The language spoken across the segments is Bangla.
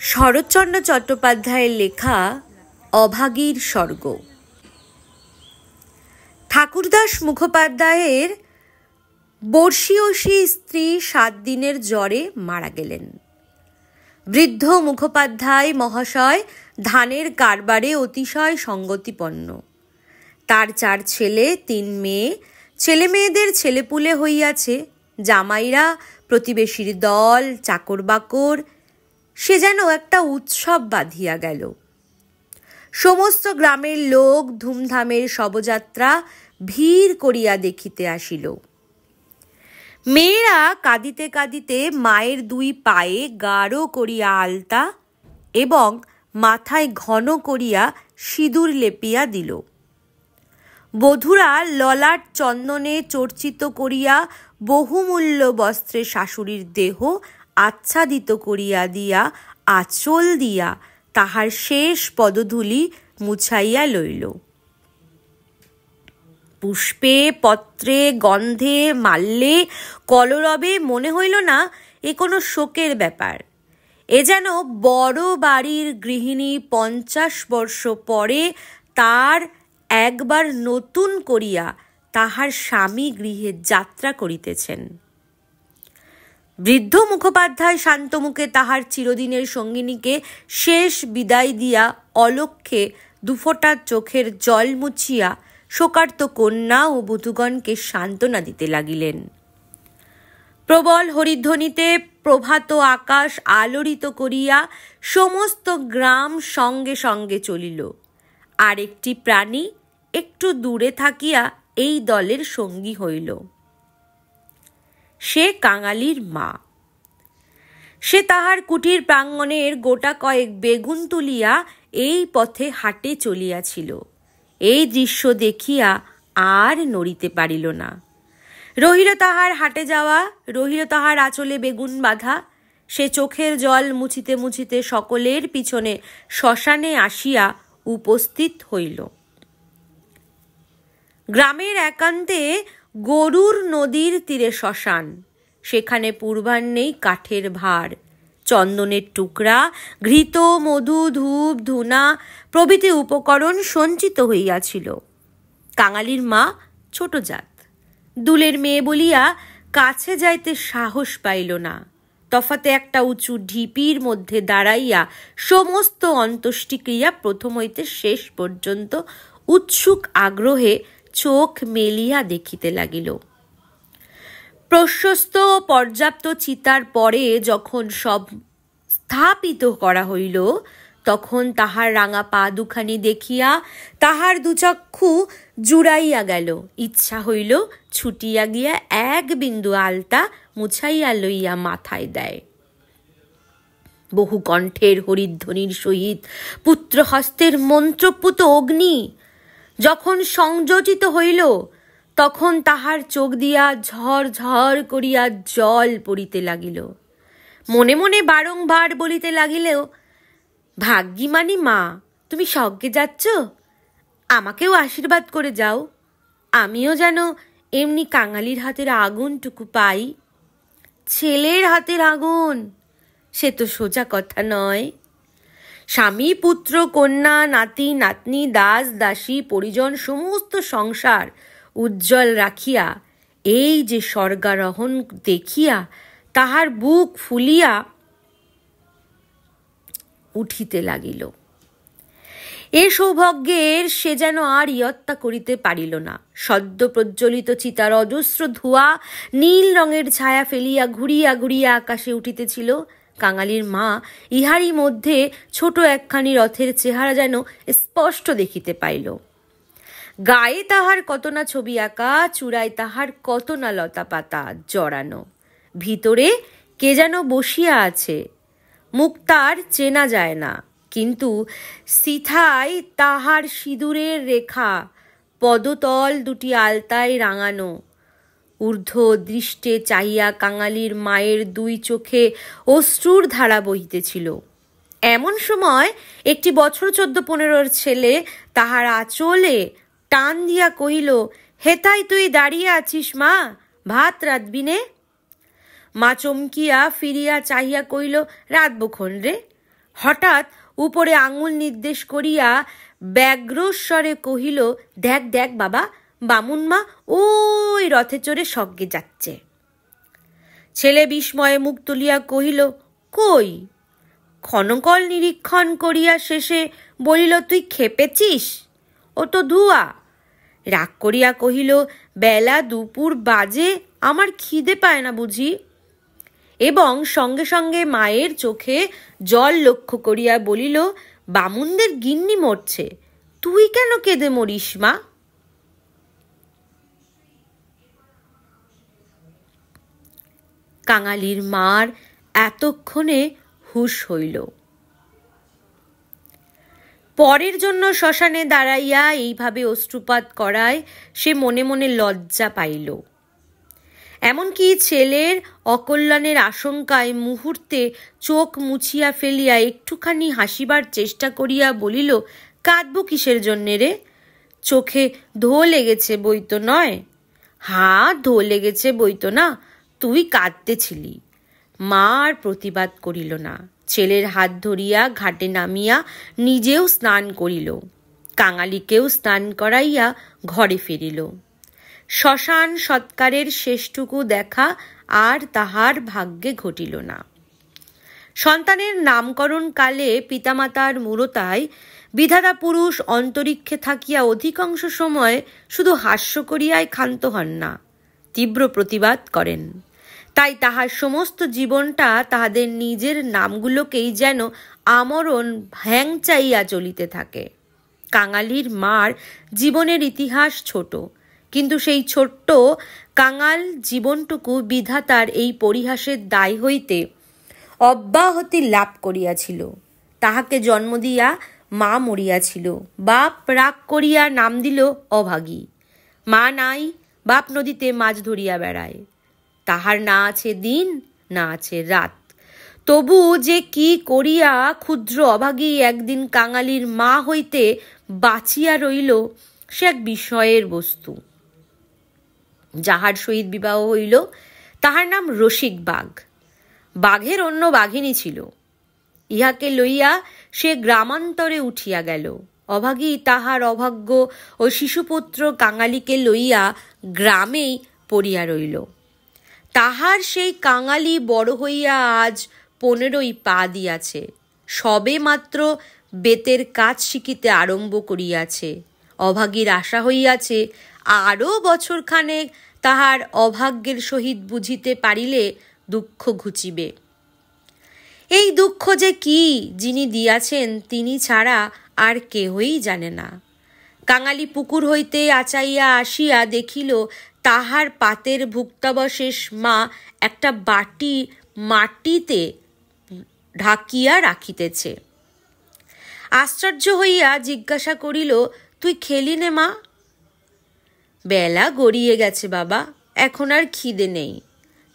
শরৎচন্দ্র চট্টোপাধ্যায়ের লেখা অভাগীর স্বর্গ। ঠাকুরদাস মুখোপাধ্যায়ের বর্ষীয়সী স্ত্রী 7 দিনের জ্বরে মারা গেলেন। বৃদ্ধ মুখোপাধ্যায় মহাশয় ধানের কারবারে অতিশয় সঙ্গতিপন্ন। তার 4 ছেলে 3 মেয়ে, ছেলেমেয়েদের ছেলেপুলে হইয়াছে। জামাইরা প্রতিবেশীর দল, চাকর বাকর, সে যেন একটা উৎসব বাঁধিয়া গেল। সমস্ত গ্রামের লোক ধুমধামের শবযাত্রা ভিড় করিয়া দেখিতে আসিল। মেয়েরা কাঁদিতে কাঁদিতে মায়ের 2 পায়ে গাঢ় করিয়া আলতা এবং মাথায় ঘন করিয়া সিঁদুর লেপিয়া দিল। বধূরা ললাট চন্দনে চর্চিত করিয়া বহুমূল্য বস্ত্রে শাশুড়ির দেহ আচ্ছাদিত করিয়া দিয়া আঁচল দিয়া তাহার শেষ পদধূলি মুছাইয়া লইল। পুষ্পে, পত্রে, গন্ধে, মাল্যে, কলরবে মনে হইল না এ কোনো শোকের ব্যাপার। এ যেন বড় বাড়ির গৃহিণী 50 বর্ষ পরে তার একবার নতুন করিয়া তাহার স্বামী গৃহে যাত্রা করিতেছেন। বৃদ্ধ মুখোপাধ্যায় শান্তমুখে তাহার চিরদিনের সঙ্গিনীকে শেষ বিদায় দিয়া অলক্ষ্যে 2 ফোঁটা চোখের জল মুছিয়া শোকার্ত কন্যা ও বধূগণকে সান্ত্বনা দিতে লাগিলেন। প্রবল হরিধ্বনিতে প্রভাত আকাশ আলোড়িত করিয়া সমস্ত গ্রাম সঙ্গে সঙ্গে চলিল। আর একটি প্রাণী একটু দূরে থাকিয়া এই দলের সঙ্গী হইল। সে কাঙালির মা। সে তাহার কুটির প্রাঙ্গণের গোটা কয়েক বেগুন তুলিয়া এই পথে হাটে চলিয়াছিল। এই দৃশ্য দেখিয়া আর নড়িতে পারিল না। রহিল তাহার হাটে যাওয়া, রহিল তাহার আঁচলে বেগুন বাঁধা। সে চোখের জল মুছিতে মুছিতে সকলের পিছনে শ্মশানে আসিয়া উপস্থিত হইল। গ্রামের একান্তে গরুর নদীর তীরে শ্মশান। সেখানে পূর্বাহ্নেই কাঠের ভার, চন্দনের টুকরা, ঘৃত, মধু, ধূপ, ধুনা প্রভৃতি উপকরণ সঞ্চিত হইয়াছিল। কাঙালির মা ছোট জাত, দুলের মেয়ে বলিয়া কাছে যাইতে সাহস পাইল না। তফাতে একটা উঁচু ঢিপির মধ্যে দাঁড়াইয়া সমস্ত অন্ত্যেষ্টিক্রিয়া প্রথম হইতে শেষ পর্যন্ত উৎসুক আগ্রহে চোখ মেলিয়া দেখিতে লাগিল। প্রশস্ত পর্যাপ্ত চিতার পরে যখন সব স্থাপিত করা হইল, তখন তাহার রাঙা পা দুখানি দেখিয়া তাহার 2 চক্ষু জুড়াইয়া গেল। ইচ্ছা হইল ছুটিয়া গিয়া 1 বিন্দু আলতা মুছাইয়া লইয়া মাথায় দেয়। বহু কণ্ঠের হরিধ্বনির সহিত পুত্রহস্তের মন্ত্রপুত অগ্নি যখন সংযোজিত হইল, তখন তাহার চোখ দিয়া ঝর ঝর করিয়া জল পড়িতে লাগিল। মনে মনে বারংবার বলিতে লাগিলেও, ভাগ্যিমানী মা, তুমি স্বর্গে যাচ্ছ, আমাকেও আশীর্বাদ করে যাও, আমিও যেন এমনি কাঙালির হাতের আগুনটুকু পাই। ছেলের হাতের আগুন, সে তো সোজা কথা নয়। স্বামী, পুত্র, কন্যা, নাতি নাতনি, দাস দাসী, পরিজন সমস্ত সংসার উজ্জ্বল রাখিয়া এই যে স্বর্গারোহণ দেখিয়া তাহার বুক ফুলিয়া উঠিতে লাগিল। এ সৌভাগ্যের সে যেন আর ইয়ত্তা করিতে পারিল না। সদ্য প্রজ্বলিত চিতার অজস্র ধোঁয়া নীল রঙের ছায়া ফেলিয়া ঘুরিয়া ঘুরিয়া আকাশে উঠিতেছিল। কাঙালির মা ইহারই মধ্যে ছোট একখানি রথের চেহারা যেন স্পষ্ট দেখিতে পাইল। গায়ে তাহার কত না ছবি আঁকা, চূড়ায় তাহার কত না লতা পাতা জড়ানো। ভিতরে কে যেন বসিয়া আছে, মুখ তার চেনা যায় না, কিন্তু সিথায় তাহার সিঁদুরের রেখা, পদতল 2টি আলতায় রাঙানো। ঊর্ধ্ব দৃষ্টে চাহিয়া কাঙালির মায়ের 2 চোখে অশ্রুর ধারা বহিতেছিল। এমন সময় একটি বছর 14-15 ছেলে তাহার আঁচলে টান দিয়া কহিল, হেতাই তুই দাঁড়িয়ে আছিস মা, ভাত রাঁধবি নে? মা চমকিয়া ফিরিয়া চাহিয়া কহিল, রাঁধবো খন রে, হঠাৎ উপরে আঙুল নির্দেশ করিয়া ব্যগ্রস্বরে কহিল, দেখ দেখ বাবা, বামুন মা ওই রথে চড়ে স্বর্গে যাচ্ছে। ছেলে বিস্ময়ে মুখ তুলিয়া কহিল, কই? ক্ষণকল নিরীক্ষণ করিয়া শেষে বলিল, তুই খেপেছিস? ও তো ধুয়া। রাগ করিয়া কহিল, বেলা দুপুর বাজে, আমার খিদে পায় না বুঝি? এবং সঙ্গে সঙ্গে মায়ের চোখে জল লক্ষ্য করিয়া বলিল, বামুনদের গিন্নি মরছে, তুই কেন কেঁদে মরিস মা? কাঙালির মার এতক্ষণে হুঁশ হইল। পরের জন্য শ্মশানে দাঁড়াইয়া এইভাবে অশ্রুপাত করায় সে মনে মনে লজ্জা পাইল। এমনকি ছেলের অকল্যাণের আশঙ্কায় মুহূর্তে চোখ মুছিয়া ফেলিয়া একটুখানি হাসিবার চেষ্টা করিয়া বলিল, কাঁদব কিসের জন্যে রে? চোখে ধো লেগেছে বই তো নয়? হ্যাঁ, ধো লেগেছে বই তো না, তুই কাঁদতেছিলি। মা আর প্রতিবাদ করিল না। ছেলের হাত ধরিয়া ঘাটে নামিয়া নিজেও স্নান করিল, কাঙালিকেও স্নান করাইয়া ঘরে ফিরিল। শ্মশান সৎকারের শেষটুকু দেখা আর তাহার ভাগ্যে ঘটিল না। সন্তানের নামকরণ কালে পিতামাতার মূরতায় বিধাতা পুরুষ অন্তরিক্ষে থাকিয়া অধিকাংশ সময় শুধু হাস্য করিয়াই ক্ষান্ত হন না, তীব্র প্রতিবাদ করেন। তাই তাহার সমস্ত জীবনটা তাহাদের নিজের নামগুলোকেই যেন আমরণ ভ্যাংচাইয়া চলিতে থাকে। কাঙালির মার জীবনের ইতিহাস ছোট, কিন্তু সেই ছোট্ট কাঙাল জীবনটুকু বিধাতার এই পরিহাসের দায় হইতে অব্যাহতি লাভ করিয়াছিল। তাহাকে জন্ম দিয়া মা মরিয়াছিল, বাপ রাগ করিয়া নাম দিল অভাগী। মা নাই, বাপ নদীতে মাছ ধরিয়া বেড়ায়। তাহার না আছে দিন, না আছে রাত। তবু যে কি করিয়া ক্ষুদ্র অভাগী একদিন কাঙালির মা হইতে বাঁচিয়া রইল, সে এক বিস্ময়ের বস্তু। যাহার সহিত বিবাহ হইল তাহার নাম রসিক বাঘ। বাঘের অন্য বাঘিনী ছিল। ইহাকে লইয়া সে গ্রামান্তরে উঠিয়া গেল। অভাগী তাহার অভাগ্য ও শিশুপুত্র কাঙালিকে লইয়া গ্রামেই পড়িয়া রইল। তাহার সেই কাঙালি বড় হইয়া আজ 15 পা দিয়াছে, সবে মাত্র বেতের কাজ শিখিতে আরম্ভ করিয়াছে। অভাগীর আশা হইয়াছে আরও বছরখানেক তাহার অভাগ্যের সহিত বুঝিতে পারিলে দুঃখ ঘুচিবে। এই দুঃখ যে কি যিনি দিয়াছেন তিনি ছাড়া আর কেহই জানে না। কাঙালি পুকুর হইতে আচাইয়া আসিয়া দেখিল তাহার পাতের ভুক্তাবশেষ মা একটা বাটি মাটিতে ঢাকিয়া রাখিতেছে। আশ্চর্য হইয়া জিজ্ঞাসা করিল, তুই খেলি নে মা? বেলা গড়িয়ে গেছে বাবা, এখন আর খিদে নেই।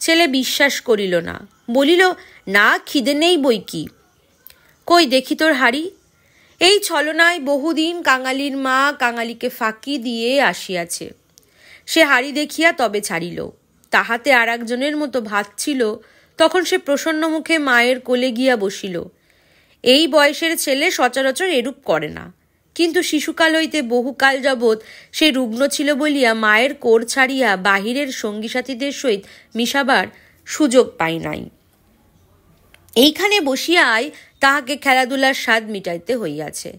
ছেলে বিশ্বাস করিল না, বলিল, না খিদে নেই বই কি। কই দেখি তোর হাড়ি। এই ছলনায় বহুদিন কাঙালির মা কাঙালিকে ফাঁকি দিয়ে আসিয়াছে। সে হাড়ি দেখিয়া তবে ছাড়িল। তাহাতে আর একজনের মতো ভাত ছিল। তখন সে প্রসন্ন মুখে মায়ের কোলে গিয়া বসিল। এই বয়সের ছেলে সচরাচর এরূপ করে না, কিন্তু শিশুকাল হইতে বহুকাল যাবৎ সে রুগ্ন ছিল বলিয়া মায়ের কোর ছাড়িয়া বাহিরের সঙ্গী সাথীদের সহিত মিশাবার সুযোগ পাই নাই। এইখানে বসিয়াই তাহাকে খেলাধুলার স্বাদ মিটাইতে হইয়াছে।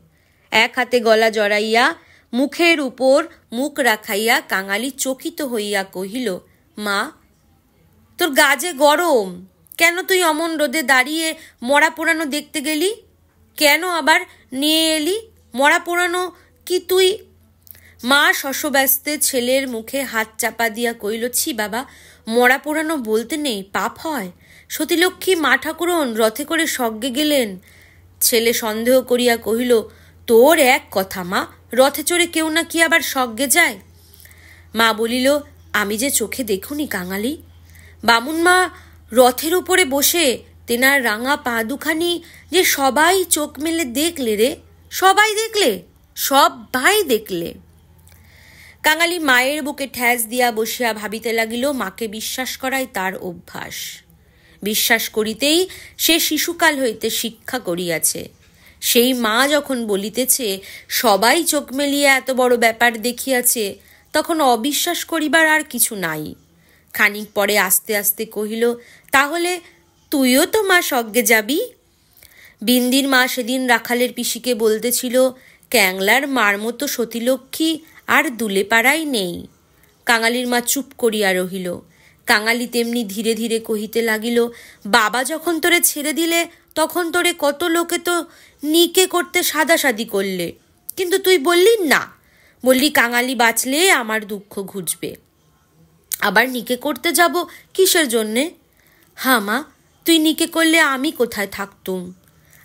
এক হাতে গলা জড়াইয়া মুখের উপর মুখ রাখাইয়া কাঙালি চকিত হইয়া কহিল, মা, তোর গা যে গরম, কেন তুই অমন রোদে দাঁড়িয়ে মরা পোড়ানো দেখতে গেলি? কেন আবার নিয়ে এলি? মরা পোড়ানো কি তুই? মা শশব্যস্তে ছেলের মুখে হাত চাপা দিয়া কইল, ছি বাবা, মরা পোড়ানো বলতে নেই, পাপ হয়। সতীলক্ষ্মী মা ঠাকুরন রথে করে স্বর্গে গেলেন। ছেলে সন্দেহ করিয়া কহিল, তোর এক কথা মা, রথে চড়ে কেউ না কি আবার স্বর্গে যায়? মা বলিল, আমি যে চোখে দেখুনি কাঙালি। বামুন মা রথের উপরে বসে তেনার রাঙা পা দুখানি যে সবাই চোখ মেলে দেখলে রে, সবাই দেখলে, সবাই দেখলে। কাঙালি মায়ের বুকে ঠ্যাস দিয়া বসিয়া ভাবিতে লাগিল, মাকে বিশ্বাস করাই তার অভ্যাস। বিশ্বাস করিতেই সে শিশুকাল হইতে শিক্ষা করিয়াছে। সেই মা যখন বলিতেছে সবাই চোখ মেলিয়া এত বড় ব্যাপার দেখিয়াছে, তখন অবিশ্বাস করিবার আর কিছু নাই। খানিক পরে আস্তে আস্তে কহিল, তাহলে তুইও তো মা স্বর্গে যাবি? বিন্দির মা সেদিন রাখালের পিসিকে বলতেছিল, ক্যাংলার মার মতো সতীলক্ষ্মী আর দুলে পাড়াই নেই। কাঙালির মা চুপ করিয়া রহিল। কাঙালি তেমনি ধীরে ধীরে কহিতে লাগিল, বাবা যখন তোরে ছেড়ে দিলে তখন তোরে কত লোকে তো নিকে করতে সাদাসাদি করলে, কিন্তু তুই বললি না, বললি কাঙালি বাঁচলে আমার দুঃখ ঘুচবে। আবার নিকে করতে যাব কিসের জন্যে? হ্যাঁ মা, তুই নিকে করলে আমি কোথায় থাকতুম?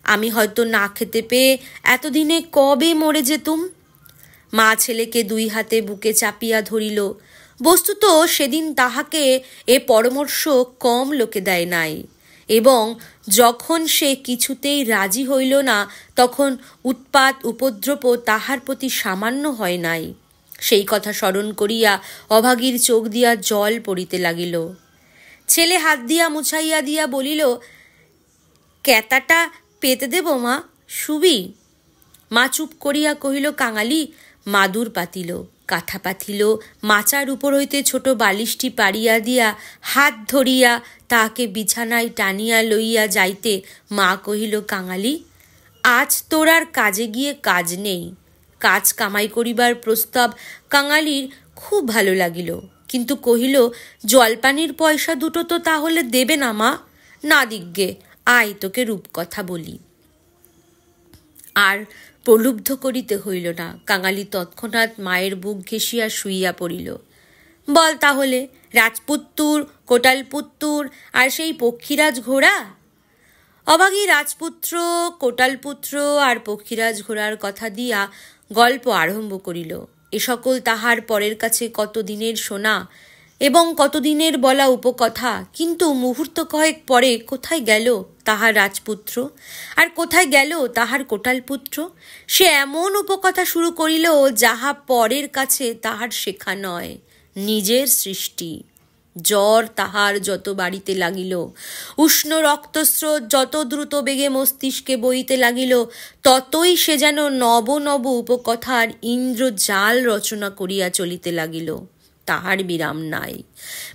আমি হয়তো না খেতে পেয়ে এতদিনে কবে মরে যেতুম। মা ছেলেকে দুই হাতে বুকে চাপিয়া ধরিল। বস্তুত সেদিন তাহাকে এ পরামর্শ কম লোকে দেয় নাই, এবং যখন সে কিছুতেই রাজি হইল না, তখন উৎপাত উপদ্রব তাহার প্রতি সামান্য হয় নাই। সেই কথা স্মরণ করিয়া অভাগীর চোখ দিয়া জল পড়িতে লাগিল। ছেলে হাত দিয়া মুছাইয়া দিয়া বলিল, ক্যাতাটা পেতে দেব মা, শুবি? মা চুপ করিয়া কহিল, কাঙালি মাদুর পাতিল, কাঁথা পাতিল, মাচার উপর হইতে ছোট বালিশটি পাড়িয়া দিয়া হাত ধরিয়া তাহাকে বিছানায় টানিয়া লইয়া যাইতে মা কহিল, কাঙালি আজ তোর আর কাজে গিয়ে কাজ নেই। কাজ কামাই করিবার প্রস্তাব কাঙালির খুব ভালো লাগিল, কিন্তু কহিল, জলপানির পয়সা দুটো তো তাহলে দেবে না মা? না দিগ্গে, আয় তোকে রূপকথা বলি। আর প্রলুব্ধ করিতে হইল না। কাঙালি তৎক্ষণাৎ মায়ের বুক ঘেঁষিয়া শুইয়া পড়িল। বল তাহলে, রাজপুত্তুর, কোটালপুত্তুর আর সেই পক্ষীরাজ ঘোড়া? অভাগী রাজপুত্র, কোটালপুত্র আর পক্ষীরাজ ঘোড়ার কথা দিয়া গল্প আরম্ভ করিল। এ সকল তাহার পরের কাছে কতদিনের শোনা এবং কতদিনের বলা উপকথা, কিন্তু মুহূর্ত কয়েক পরে কোথায় গেল তাহার রাজপুত্র, আর কোথায় গেল তাহার কোটালপুত্র? সে এমন উপকথা শুরু করিল যাহা পরের কাছে তাহার শেখা নয়, নিজের সৃষ্টি। জ্বর তাহার যত বাড়িতে লাগিল, উষ্ণ রক্তস্রোত যত দ্রুত বেগে মস্তিষ্কে বইতে লাগিল, ততই সে যেন নব নব উপকথার ইন্দ্রজাল রচনা করিয়া চলিতে লাগিল। তাহার বিরাম নাই,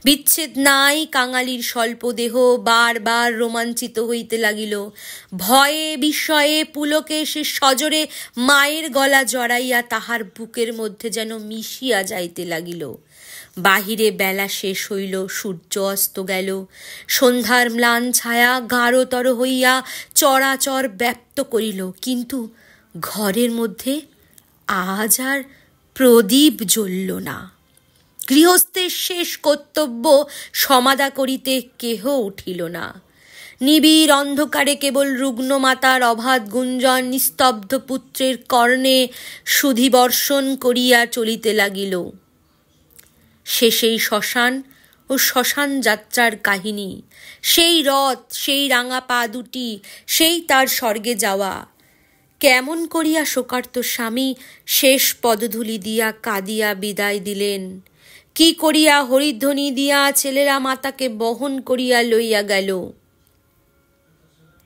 বিচ্ছেদ নাই। কাঙালির স্বল্প দেহ বারবার রোমাঞ্চিত হইতে লাগিল। ভয়ে বিস্ময়ে পুলকে সে সজোরে মায়ের গলা জড়াইয়া তাহার বুকের মধ্যে যেন মিশিয়া যাইতে লাগিল। বাহিরে বেলা শেষ হইল, সূর্য অস্ত গেল। সন্ধ্যার ম্লান ছায়া গাঢ়তর হইয়া চরাচর ব্যাপ্ত করিল, কিন্তু ঘরের মধ্যে আজ আর প্রদীপ জ্বলল না। গৃহস্থের শেষ কর্তব্য সমাধা করিতে কেহ উঠিল না। নিবিড় অন্ধকারে কেবল রুগ্ন মাতার অবাধ গুঞ্জন নিস্তব্ধ পুত্রের কর্ণে সুধিবর্ষণ করিয়া চলিতে লাগিল। সেই শ্মশান ও শ্মশান যাত্রার কাহিনী, সেই রথ, সেই রাঙা পা দুটি, সেই তার স্বর্গে যাওয়া। কেমন করিয়া শোকার্ত স্বামী শেষ পদধূলি দিয়া কাঁদিয়া বিদায় দিলেন, কি করিয়া হরিধ্বনি দিয়া ছেলেরা মাতাকে বহন করিয়া লইয়া গেল।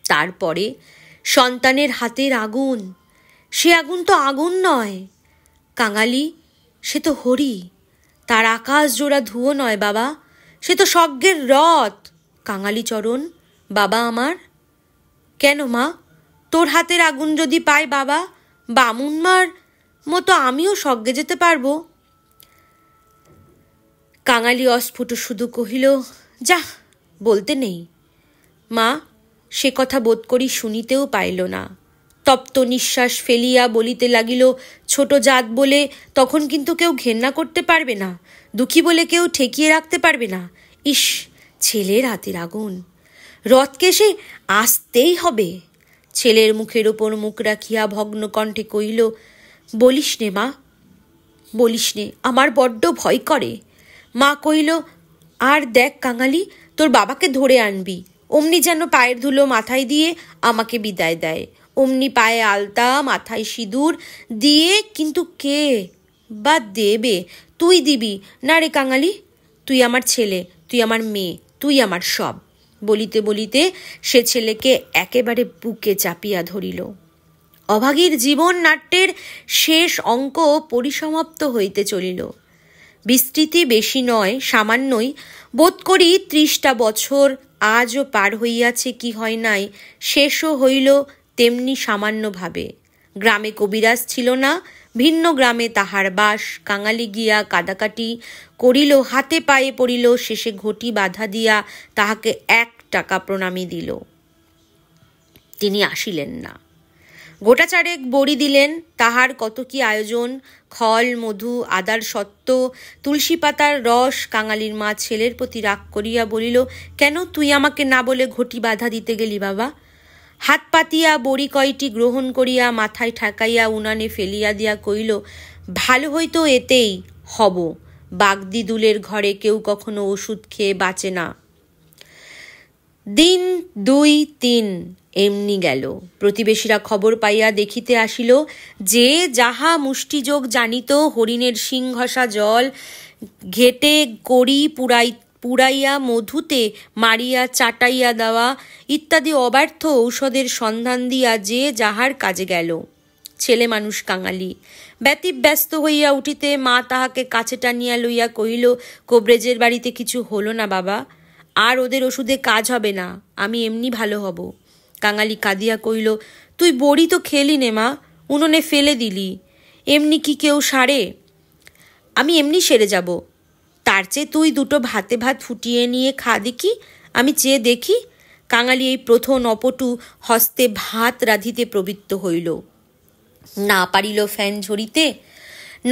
তারপরে সন্তানের হাতের আগুন, সে আগুন তো আগুন নয় কাঙালি, সে তো হরি, তার আকাশ জোড়া ধুয়ো নয় বাবা, সে তো স্বর্গের রথ। কাঙালি চরণ, বাবা আমার। কেন মা, তোর হাতের আগুন যদি পাই বাবা, বামুন মার মতো আমিও স্বর্গে যেতে পারবো। কাঙালি অস্ফুট শুধু কহিল, যা, বলতে নেই। মা সে কথা বোধ করি শুনিতেও পাইল না। তপ্ত নিঃশ্বাস ফেলিয়া বলিতে লাগিল, ছোট জাত বলে তখন কিন্তু কেউ ঘেন্না করতে পারবে না, দুঃখী বলে কেউ ঠেকিয়ে রাখতে পারবে না। ইস, ছেলের হাতের আগুন, রথকে সে আসতেই হবে। ছেলের মুখের ওপর মুখ রাখিয়া ভগ্ন কণ্ঠে কহিল, বলিস নে মা, বলিস নে, আমার বড্ড ভয় করে। মা কহিল, আর দেখ কাঙালি, তোর বাবাকে ধরে আনবি, অমনি যেন পায়ের ধুলো মাথায় দিয়ে আমাকে বিদায় দেয়, অমনি পায়ে আলতা, মাথায় সিঁদুর দিয়ে। কিন্তু কে বা দেবে? তুই দিবি না রে কাঙালি? তুই আমার ছেলে, তুই আমার মেয়ে, তুই আমার সব। বলিতে বলিতে সে ছেলেকে একেবারে বুকে চাপিয়া ধরিল। অভাগীর জীবন নাট্যের শেষ অঙ্ক পরিসমাপ্ত হইতে চলিল। বিস্তৃতি বেশি নয়, সামান্যই। বোধ করি 30টা বছর আজও পার হইয়াছে কি হয় নাই, শেষও হইল তেমনি সামান্যভাবে। গ্রামে কবিরাজ ছিল না, ভিন্ন গ্রামে তাহার বাস। কাঙালি গিয়া কাদাকাটি করিল, হাতে পায়ে পড়িল, শেষে ঘটি বাধা দিয়া তাহাকে 1 টাকা প্রণামী দিল। তিনি আসিলেন না। গোটাচারেক বড়ি দিলেন, তাহার কত কি আয়োজন, খল, মধু, আদার সত্ত্ব, তুলসী পাতার রস। কাঙালির মা ছেলের প্রতি রাগ করিয়া বলিল, কেন তুই আমাকে না বলে ঘটি বাধা দিতে গেলি বাবা? হাত পাতিয়া বড়ি কয়টি গ্রহণ করিয়া মাথায় ঠেকাইয়া উনানে ফেলিয়া দিয়া কইল, ভালো হইতো এতেই হব। বাগদিদুলের ঘরে কেউ কখনো ওষুধ খেয়ে বাঁচে না। দিন 2-3 এমনি গেল। প্রতিবেশীরা খবর পাইয়া দেখিতে আসিল। যে যাহা মুষ্টিযোগ জানিত, হরিণের শিং ঘষা জল ঘেটে কড়ি পুড়াইয়া মধুতে মারিয়া চাটাইয়া দেওয়া ইত্যাদি অব্যর্থ ঔষধের সন্ধান দিয়া যে যাহার কাজে গেল। ছেলে মানুষ কাঙালি ব্যতিব্যস্ত হইয়া উঠিতে মা তাহাকে কাছে টানিয়া লইয়া কহিল, কোবরেজের বাড়িতে কিছু হলো না বাবা, আর ওদের ওষুধে কাজ হবে না, আমি এমনি ভালো হব। কাঙালি কাঁদিয়া কহিল, তুই বড়ি তো খেলি নে মা, উনুনে ফেলে দিলি, এমনি কি কেউ সারে? আমি এমনি সেরে যাব। তার চেয়ে তুই 2টো ভাতে ভাত ফুটিয়ে নিয়ে খা দেখি, আমি চেয়ে দেখি। কাঙালি এই প্রথম অপটু হস্তে ভাত রাঁধিতে প্রবৃত্ত হইল। না পারিল ফ্যান ঝরিতে,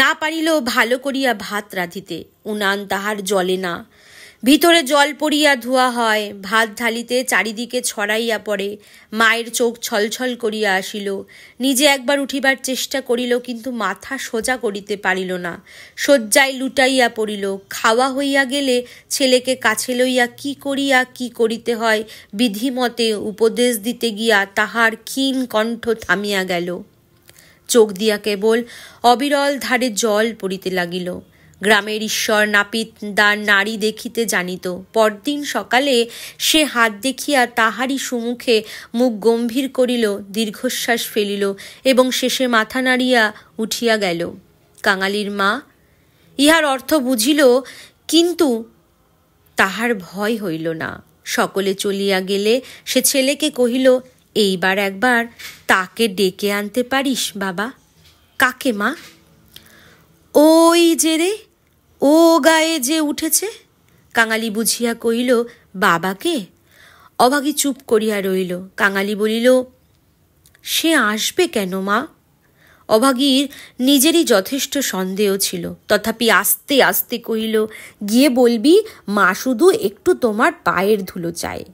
না পারিল ভালো করিয়া ভাত রাঁধিতে। উনান তাহার জ্বলে না, ভিতরে জল পড়িয়া ধোয়া হয়। ভাত ঢালিতে চারিদিকে ছড়াইয়া পড়ে। মায়ের চোখ ছলছল করিয়া আসিল। নিজে একবার উঠিবার চেষ্টা করিল, কিন্তু মাথা সোজা করিতে পারিল না। শয্যায় লুটাইয়া পড়িল। খাওয়া হইয়া গেলে ছেলেকে কাছে লইয়া কি করিয়া কি করিতে হয় বিধিমতে উপদেশ দিতে গিয়া তাহার ক্ষীণ কণ্ঠ থামিয়া গেল। চোখ দিয়া কেবল অবিরল ধারে জল পড়িতে লাগিল। গ্রামের ঈশ্বর নাপিত নারী দেখিতে জানিত। পরদিন সকালে সে হাত দেখিয়া তাহারই সম্মুখে মুখ গম্ভীর করিল, দীর্ঘশ্বাস ফেলিল এবং শেষে মাথা নাড়িয়া উঠিয়া গেল। কাঙালির মা ইহার অর্থ বুঝিল, কিন্তু তাহার ভয় হইল না। সকলে চলিয়া গেলে সে ছেলেকে কহিল, এইবার একবার তাকে ডেকে আনতে পারিস বাবা? কাকে মা? ওই যে রে, ও গায়ে যে উঠেছে। কাঙালি বুঝিয়া কহিল, বাবাকে? অভাগী চুপ করিয়া রইল। কাঙালি বলিল, সে আসবে কেন মা? অভাগীর নিজেরই যথেষ্ট সন্দেহ ছিল, তথাপি আস্তে আস্তে কহিল, গিয়ে বলবি মা শুধু একটু তোমার পায়ের ধুলো চায়।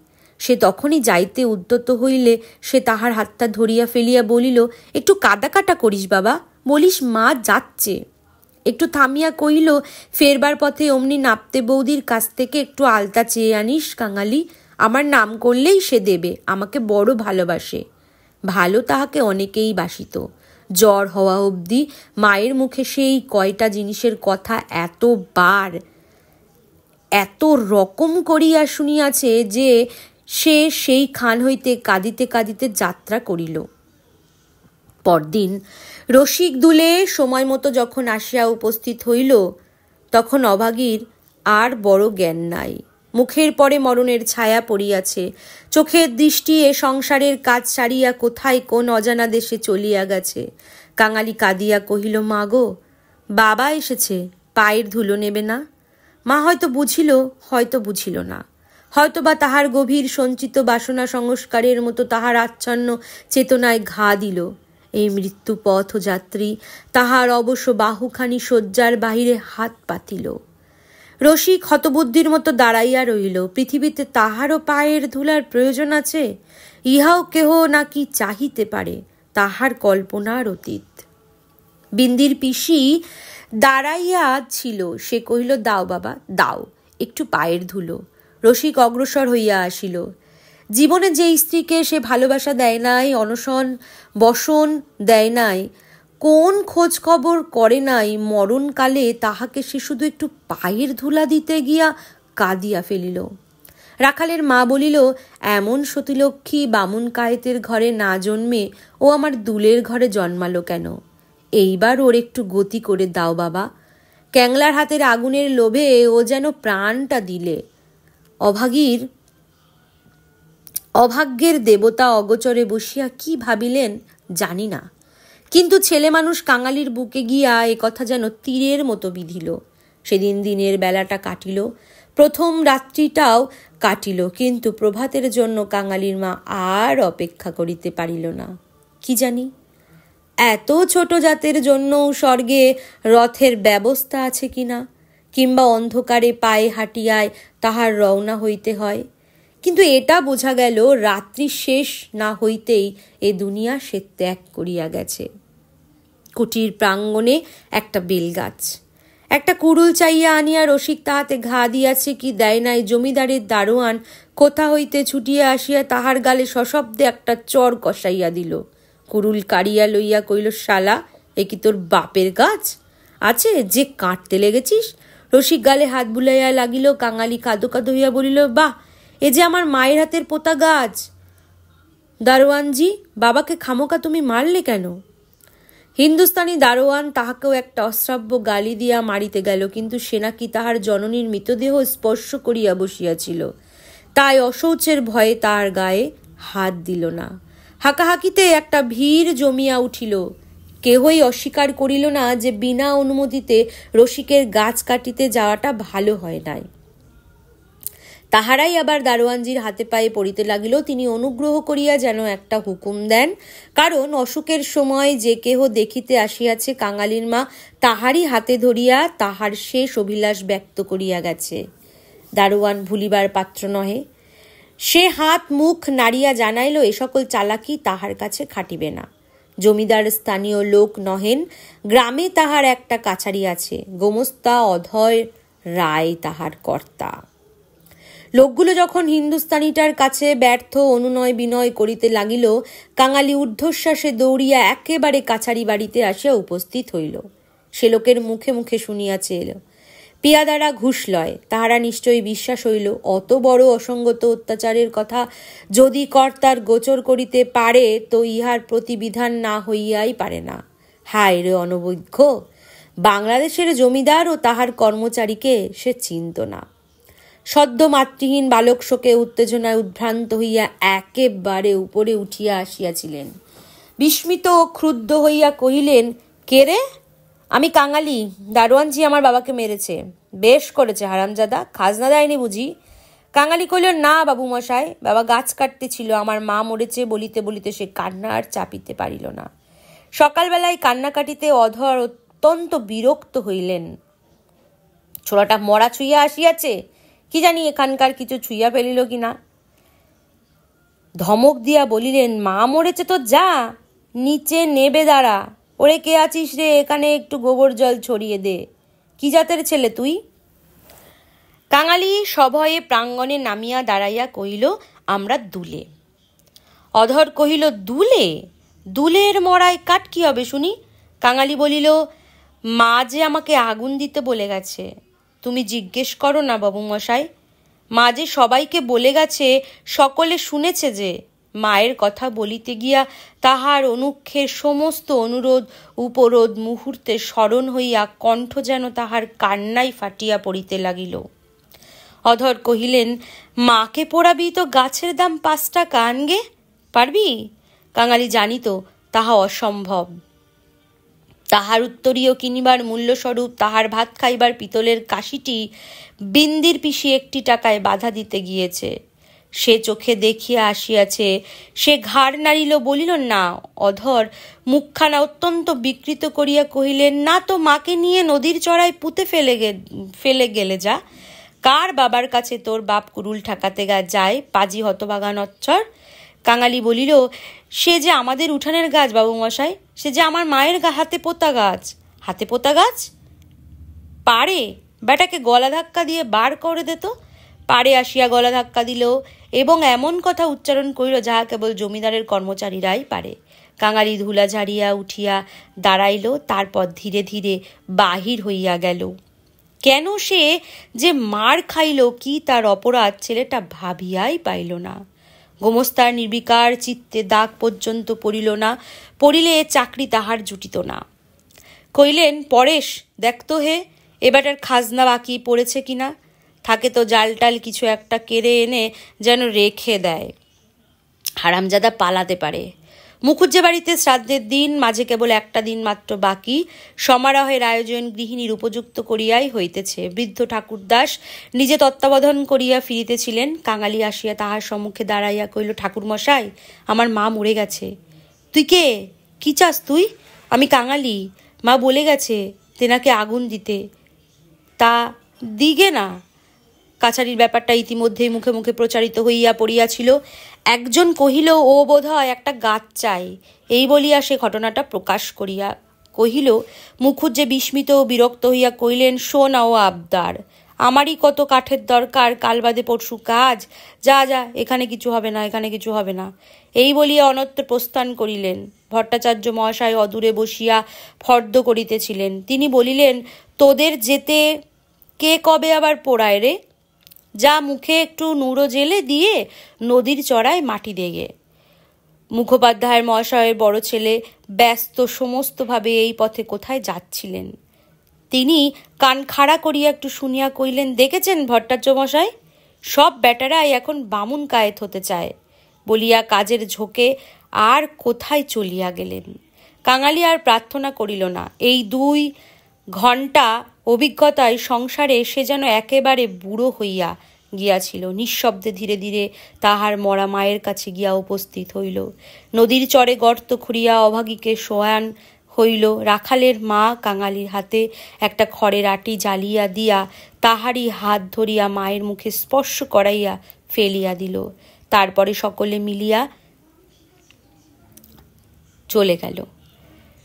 সে তখনই যাইতে উদ্যত হইলে সে তাহার হাতটা ধরিয়া ফেলিয়া বলিল, একটু কাদা কাটা করিস বাবা, বলিস মা যাচ্ছে। একটু থামিয়া কহিল, ফেরবার পথে অমনি নাপতে বৌদির কাছ থেকে একটু আলতা চেয়ে আনিস কাঙালি, আমার নাম করলেই সে দেবে, আমাকে বড় ভালোবাসে। ভালো তাহাকে অনেকেই বাসিত। জ্বর হওয়া অবধি মায়ের মুখে সেই কয়টা জিনিসের কথা এতবার এত রকম করিয়া শুনিয়াছে যে সে সেই খান হইতে কাঁদিতে কাঁদিতে যাত্রা করিল। পরদিন রসিক দুলে সময় মতো যখন আসিয়া উপস্থিত হইল, তখন অভাগীর আর বড় জ্ঞান নাই। মুখের পরে মরণের ছায়া পড়িয়াছে। চোখের দৃষ্টি এ সংসারের কাজ সারিয়া কোথায় কোন অজানা দেশে চলিয়া গেছে। কাঙালি কাঁদিয়া কহিল, মা গো, বাবা এসেছে, পায়ের ধুলো নেবে না? মা হয়তো বুঝিল, হয়তো বুঝিল না। হয়তো বা তাহার গভীর সঞ্চিত বাসনা সংস্কারের মতো তাহার আচ্ছন্ন চেতনায় ঘা দিল। এই মৃত্যু পথ যাত্রী তাহার অবশ্য বাহুখানি শয্যার বাহিরে হাত পাতিল। রসিক হতবুদ্ধির মতো দাঁড়াইয়া রহিল। পৃথিবীতে তাহারও পায়ের ধুলার প্রয়োজন আছে? ইহাও কেহ নাকি চাহিতে পারে? তাহার কল্পনার অতীত। বিন্দির পিসি দাঁড়াইয়া ছিল। সে কহিল, দাও বাবা, দাও একটু পায়ের ধুলো। রসিক অগ্রসর হইয়া আসিল। জীবনে যে স্ত্রীকে সে ভালোবাসা দেয় নাই, অনশন বসন দেয় নাই, কোন খোঁজ খবর করে নাই, মরণকালে তাহাকে সে শুধু একটু পায়ের ধুলা দিতে গিয়া কাঁদিয়া ফেলিল। রাখালের মা বলিল, এমন সতীলক্ষ্মী বামুন কায়েতের ঘরে না জন্মে ও আমার দুলের ঘরে জন্মালো কেন? এইবার ওর একটু গতি করে দাও বাবা। ক্যাংলার হাতের আগুনের লোভে ও যেন প্রাণটা দিলে। অভাগ্যের দেবতা অগোচরে বসিয়া কি ভাবিলেন জানি না, কিন্তু ছেলে মানুষ কাঙালির বুকে গিয়া এ কথা যেন তীরের মতো বিধিল। সেদিন দিনের বেলাটা কাটিল, প্রথম রাত্রিটাও কাটিল, কিন্তু প্রভাতের জন্য কাঙালির মা আর অপেক্ষা করিতে পারিল না। কি জানি এত ছোট জাতের জন্য স্বর্গে রথের ব্যবস্থা আছে কিনা, কিংবা অন্ধকারে পায়ে হাঁটিয়ায় তাহার রওনা হইতে হয়। কিন্তু এটা বোঝা গেল রাত্রি শেষ না হইতেই এ দুনিয়া সে ত্যাগ করিয়া গেছে। কুটির প্রাঙ্গণে একটা বেলগাছ, একটা কুড়ুল চাইয়া আনিয়া রসিক তাহাতে ঘা দিয়াছে কি দেয় নাই, জমিদারের দারোয়ান কোথা হইতে ছুটিয়া আসিয়া তাহার গালে সশব্দে একটা চর কষাইয়া দিল। কুড়ুল কাড়িয়া লইয়া কইল, শালা, এ কি তোর বাপের গাছ আছে যে কাটতে লেগেছিস? রসিক গালে হাত বুলাইয়া লাগিল। কাঙালি কাঁদো কাঁদো হইয়া বলিল, বাহ, এ যে আমার মায়ের হাতের পোতা গাছ। দারোয়ানজি, বাবাকে খামোকা তুমি মারলে কেন? হিন্দুস্তানি দারোয়ান তাহাকেও একটা অশ্রাব্য গালি দিয়া মারিতে গেল, কিন্তু সে নাকি তাহার জননীর মৃতদেহ স্পর্শ করিয়া বসিয়াছিল, তাই অশৌচের ভয়ে তাহার গায়ে হাত দিল না। হাকাহাকিতে একটা ভিড় জমিয়া উঠিল। কেহই অস্বীকার করিল না যে বিনা অনুমতিতে রসিকের গাছ কাটিতে যাওয়াটা ভালো হয় নাই। তাহারাই আবার দারোয়ানজির হাতে পায়ে পড়িতে লাগিল। তিনি অনুগ্রহ করিয়া যেন একটা হুকুম দেন, কারণ অসুখের সময় যে কেহ দেখিতে আসিয়াছে কাঙালির মা তাহারই হাতে ধরিয়া তাহার শেষ অভিলাষ ব্যক্ত করিয়া গেছে। দারোয়ান ভুলিবার পাত্র নহে। সে হাত মুখ নাড়িয়া জানাইল এ সকল চালাকি তাহার কাছে খাটিবে না। জমিদার স্থানীয় লোক নহেন, গ্রামে তাহার একটা কাছারি আছে, গোমস্তা অধয় রায় তাহার কর্তা। লোকগুলো যখন হিন্দুস্তানিটার কাছে ব্যর্থ অনুনয় বিনয় করিতে লাগিল, কাঙালি ঊর্ধ্বশ্বাসে দৌড়িয়া একেবারে কাছারি বাড়িতে আসিয়া উপস্থিত হইল। সে লোকের মুখে মুখে শুনিয়াছে এলো পিয়াদারা ঘুষ লয়। তাহারা নিশ্চয়ই বিশ্বাস হইল অত বড় অসঙ্গত অত্যাচারের কথা যদি কর্তার গোচর করিতে পারে তো ইহার প্রতিবিধান না হইয়াই পারে না। হায় রে অনবৈজ্ঞ! বাংলাদেশের জমিদার ও তাহার কর্মচারীকে সে চিনত না। সদ্য মাতৃহীন বালক শোকে উত্তেজনায় উদ্ভ্রান্ত হইয়া একেবারে উপরে উঠিয়া আসিয়াছিলেন। বিস্মিত ও ক্রুদ্ধ হইয়া কহিলেন, কে রে? আমি কাঙালি, দারোয়ানজি আমার বাবাকে মেরেছে। বেশ করেছে হারামজাদা, খাজনা দেয়নি বুঝি? কাঙালি কইল, না বাবু মশাই, বাবা গাছ কাটতে ছিল, আমার মা মরেছে বলিতে বলিতে সে কান্না আর চাপিতে পারিল না। সকালবেলায় কান্না কাটিতে অধর অত্যন্ত বিরক্ত হইলেন। ছোড়াটা মরা ছুঁইয়া আসিয়াছে, কি জানি এখানকার কিছু ছুঁইয়া ফেলিল কিনা। ধমক দিয়া বলিলেন, মা মরেছে তো যা, নিচে নেবে দাঁড়া। ওরে কে আছিস রে, এখানে একটু গোবর জল ছড়িয়ে দে। কি জাতের ছেলে তুই? কাঙালি সভয়ে প্রাঙ্গণে নামিয়া দাঁড়াইয়া কহিল, আমরা দুলে। অধর কহিল, দুলে? দুলের মরায় কাঠ কি হবে শুনি? কাঙালি বলিল, মা যে আমাকে আগুন দিতে বলে গেছে। তুমি জিজ্ঞেস করো না বাবু মশাই, মা যে সবাইকে বলে গেছে, সকলে শুনেছে যে। মায়ের কথা বলিতে গিয়া তাহার অনুক্ষের সমস্ত অনুরোধ উপরোধ মুহূর্তে স্মরণ হইয়া কণ্ঠ যেন তাহার কান্নাই ফাটিয়া পড়িতে লাগিল। অধর কহিলেন, মাকে পোড়াবি তো গাছের দাম 5 টাকা, আনগে পারবি? কাঙালি জানিত তাহা অসম্ভব। তাহার উত্তরীয় কিনিবার মূল্যস্বরূপ তাহার ভাত খাইবার পিতলের কাশিটি বিন্দির পিসি 1 টাকায় বাধা দিতে গিয়েছে। সে চোখে দেখিয়া আসিয়াছে। সে ঘাড় নাড়িল, বলিল না। অধর মুখখানা অত্যন্ত বিকৃত করিয়া কহিলেন, না তো মাকে নিয়ে নদীর চড়ায় পুঁতে ফেলে গেলে যা। কার বাবার কাছে তোর বাপ কুরুল ঠাকাতে যায়, পাজি হতবাগা নচ্ছর? কাঙালি বলিল, সে যে আমাদের উঠানের গাছ বাবু মশাই, সে যে আমার মায়ের হাতে পোতা গাছ। হাতে পোতা গাছ? পারে বেটাকে গলা ধাক্কা দিয়ে বার করে দিত। পারে আসিয়া গলা ধাক্কা দিল এবং এমন কথা উচ্চারণ করিল যাহা কেবল জমিদারের কর্মচারীরাই পারে। কাঙালি ধুলা ঝাড়িয়া উঠিয়া দাঁড়াইল, তারপর ধীরে ধীরে বাহির হইয়া গেল। কেন সে যে মার খাইল, কি তার অপরাধ ছেলেটা ভাবিয়াই পাইল না। গোমস্তার নির্বিকার চিত্তে দাগ পর্যন্ত পড়িল না, পড়িলে চাকরি তাহার জুটিত না। কইলেন, পরেশ দেখতো হে এবারটার খাজনা বাকি পড়েছে কিনা, থাকে তো জালটাল কিছু একটা কেড়ে এনে যেন রেখে দেয়, হারামজাদা পালাতে পারে। মুখুজ্জে বাড়িতে শ্রাদ্ধের দিন, মাঝে কেবল একটা দিন মাত্র বাকি, সমারোহের আয়োজন গৃহিণীর উপযুক্ত করিয়াই হইতেছে। বৃদ্ধ ঠাকুরদাস নিজে তত্ত্বাবধান করিয়া ফিরিতেছিলেন। কাঙালি আসিয়া তাহার সম্মুখে দাঁড়াইয়া কইল, ঠাকুরমশাই, আমার মা মরে গেছে। তুই কে? কি চাস তুই? আমি কাঙালি, মা বলে গেছে তেনাকে আগুন দিতে। তা দিগে না? কাছারির ব্যাপারটা ইতিমধ্যেই মুখে মুখে প্রচারিত হইয়া পড়িয়াছিল। একজন কহিল, ও বোধ হয় একটা গাছ চাই। এই বলিয়া সে ঘটনাটা প্রকাশ করিয়া কহিল। মুখুজ্জে বিস্মিত ও বিরক্ত হইয়া কইলেন, শোন ও আবদার, আমারই কত কাঠের দরকার, কাল বাদে পরশু কাজ, যা যা, এখানে কিছু হবে না, এখানে কিছু হবে না। এই বলিয়া অন্যত্র প্রস্থান করিলেন। ভট্টাচার্য মহাশয় অদূরে বসিয়া ফর্দ করিতেছিলেন। তিনি বলিলেন, তোদের যেতে কে কবে আবার পোড়ায় রে? যা মুখে একটু নুড়ো জেলে দিয়ে নদীর চড়ায় মাটি দেগে। মুখোপাধ্যায়ের মহাশয়ের বড় ছেলে ব্যস্ত সমস্তভাবে এই পথে কোথায় যাচ্ছিলেন। তিনি কান খাড়া করিয়া একটু শুনিয়া কইলেন, দেখেছেন ভট্টাচার্য মশাই, সব বেটারাই এখন বামুন কায়েত হতে চায়, বলিয়া কাজের ঝোঁকে আর কোথায় চলিয়া গেলেন। কাঙালি আর প্রার্থনা করিল না। এই 2 ঘণ্টা অভিজ্ঞতায় সংসারে সে যেন একেবারে বুড়ো হইয়া গিয়াছিল। নিঃশব্দে ধীরে ধীরে তাহার মরা মায়ের কাছে গিয়া উপস্থিত হইল। নদীর চরে গর্ত খুঁড়িয়া অভাগীকে শোয়ান হইল। রাখালের মা কাঙালির হাতে একটা খড়ের আটি জ্বালিয়া দিয়া তাহারই হাত ধরিয়া মায়ের মুখে স্পর্শ করাইয়া ফেলিয়া দিল। তারপরে সকলে মিলিয়া চলে গেল।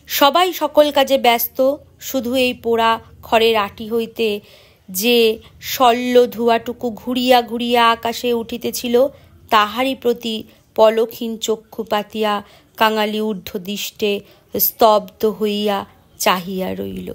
সবাই সকল কাজে ব্যস্ত। শুধু এই পোড়া খড়ের আটি হইতে যে শল্য ধোঁয়াটুকু ঘুরিয়া ঘুরিয়া আকাশে উঠিতেছিল, তাহারই প্রতি পলকহীন চক্ষু পাতিয়া কাঙালি ঊর্ধ্বদৃষ্টে স্তব্ধ হইয়া চাহিয়া রইল।